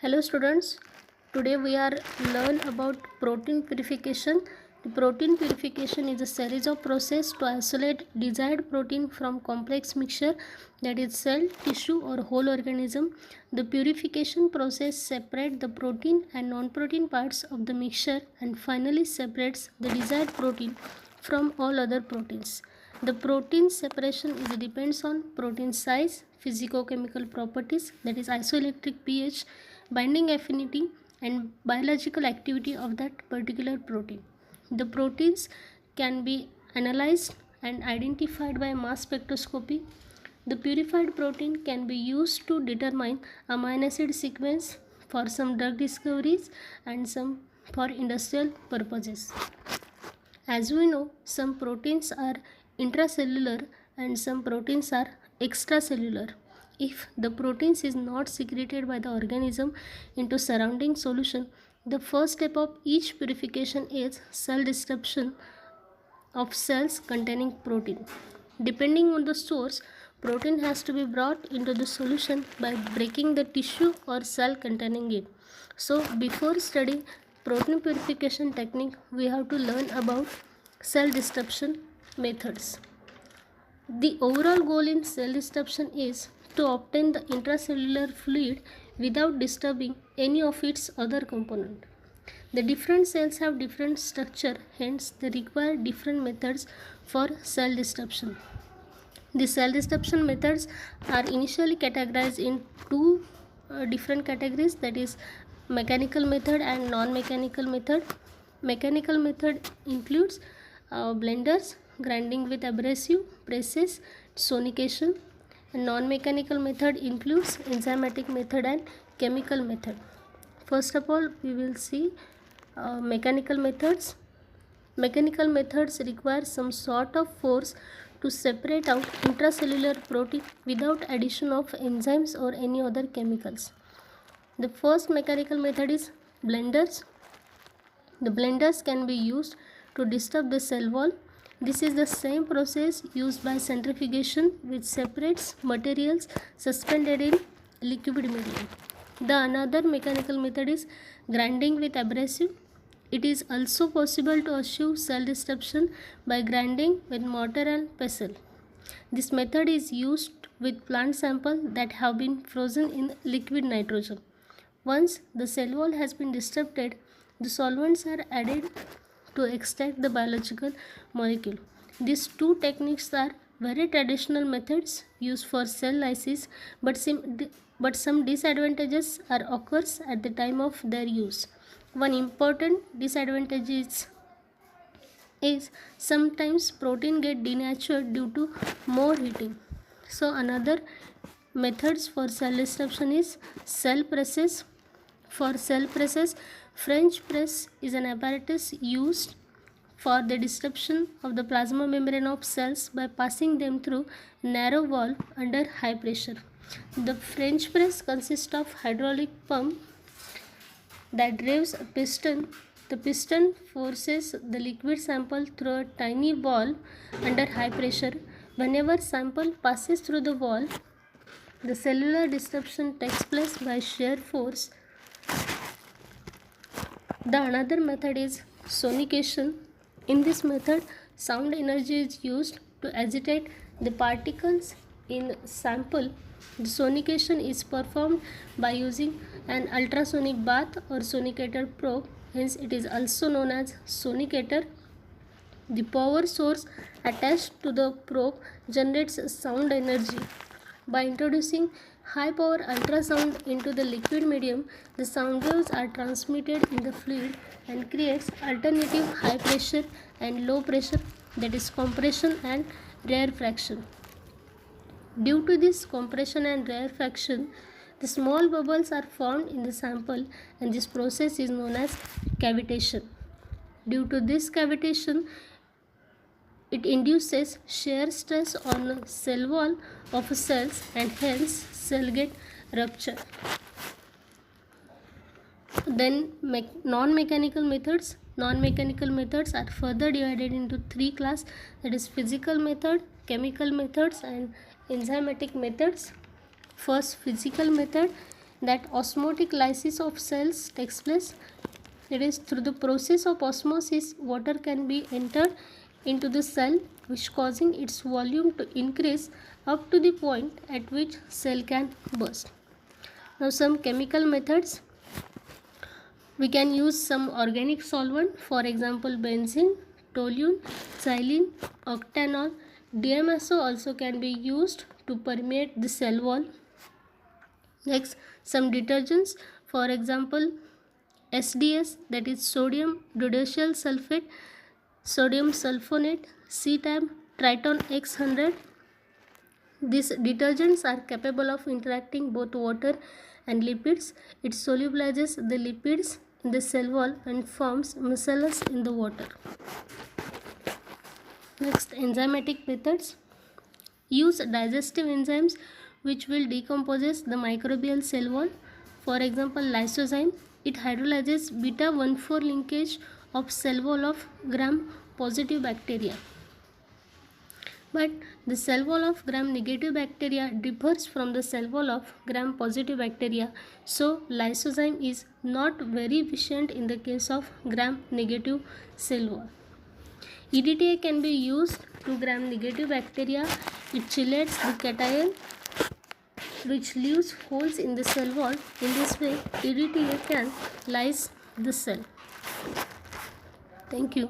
Hello students, today we are learn about protein purification. The protein purification is a series of process to isolate desired protein from complex mixture, that is cell, tissue or whole organism. The purification process separates the protein and non-protein parts of the mixture and finally separates the desired protein from all other proteins. The protein separation depends on protein size, physicochemical properties, that is isoelectric pH, binding affinity and biological activity of that particular protein. The proteins can be analyzed and identified by mass spectroscopy. The purified protein can be used to determine amino acid sequence for some drug discoveries and some for industrial purposes. As we know, some proteins are intracellular and some proteins are extracellular. If the proteins is not secreted by the organism into surrounding solution, the first step of each purification is cell disruption of cells containing protein. Depending on the source, protein has to be brought into the solution by breaking the tissue or cell containing it. So before studying protein purification technique, we have to learn about cell disruption methods. The overall goal in cell disruption is to obtain the intracellular fluid without disturbing any of its other component. The different cells have different structure, hence they require different methods for cell disruption. The cell disruption methods are initially categorized in two different categories, that is mechanical method and non-mechanical method. Mechanical method includes blenders, grinding with abrasive, presses, sonication. And non-mechanical method includes enzymatic method and chemical method. First of all, we will see mechanical methods. Mechanical methods require some sort of force to separate out intracellular protein without addition of enzymes or any other chemicals. The first mechanical method is blenders. The blenders can be used to disturb the cell wall. This is the same process used by centrifugation, which separates materials suspended in liquid medium. The another mechanical method is grinding with abrasive. It is also possible to achieve cell disruption by grinding with mortar and pestle. This method is used with plant samples that have been frozen in liquid nitrogen. Once the cell wall has been disrupted, the solvents are added to extract the biological molecule. These two techniques are very traditional methods used for cell lysis, but some disadvantages occurs at the time of their use. One important disadvantage is sometimes protein get denatured due to more heating. So another methods for cell disruption is cell presses. For cell presses, French press is an apparatus used for the disruption of the plasma membrane of cells by passing them through narrow valve under high pressure. The French press consists of hydraulic pump that drives a piston. The piston forces the liquid sample through a tiny valve under high pressure. Whenever sample passes through the valve, the cellular disruption takes place by shear force. The another method is sonication. In this method, sound energy is used to agitate the particles in sample. The sonication is performed by using an ultrasonic bath or sonicator probe, hence it is also known as sonicator. The power source attached to the probe generates sound energy. By introducing high power ultrasound into the liquid medium, the sound waves are transmitted in the fluid and creates alternative high pressure and low pressure, that is compression and rarefaction. Due to this compression and rarefaction, the small bubbles are formed in the sample and this process is known as cavitation. Due to this cavitation, it induces shear stress on cell wall of cells and hence cell get rupture. Then non-mechanical methods. Non-mechanical methods are further divided into three classes, that is physical method, chemical methods and enzymatic methods. First, physical method. that osmotic lysis of cells takes place. That is, through the process of osmosis, water can be entered into the cell, which causing its volume to increase up to the point at which cell can burst. Now some chemical methods. We can use some organic solvent, for example benzene, toluene, xylene, octanol. DMSO also can be used to permeate the cell wall. Next, some detergents, for example SDS, that is sodium dodecyl sulfate, sodium sulfonate, CTAM, Triton X100. These detergents are capable of interacting both water and lipids. It solubilizes the lipids in the cell wall and forms micelles in the water. Next, enzymatic methods. Use digestive enzymes which will decompose the microbial cell wall. For example, lysozyme. It hydrolyzes beta-1,4 linkage of cell wall of gram-positive bacteria. But the cell wall of gram-negative bacteria differs from the cell wall of gram-positive bacteria. So, lysozyme is not very efficient in the case of gram-negative cell wall. EDTA can be used to gram-negative bacteria. It chelates the cation which leaves holes in the cell wall. In this way, EDTA can lyse the cell. Thank you.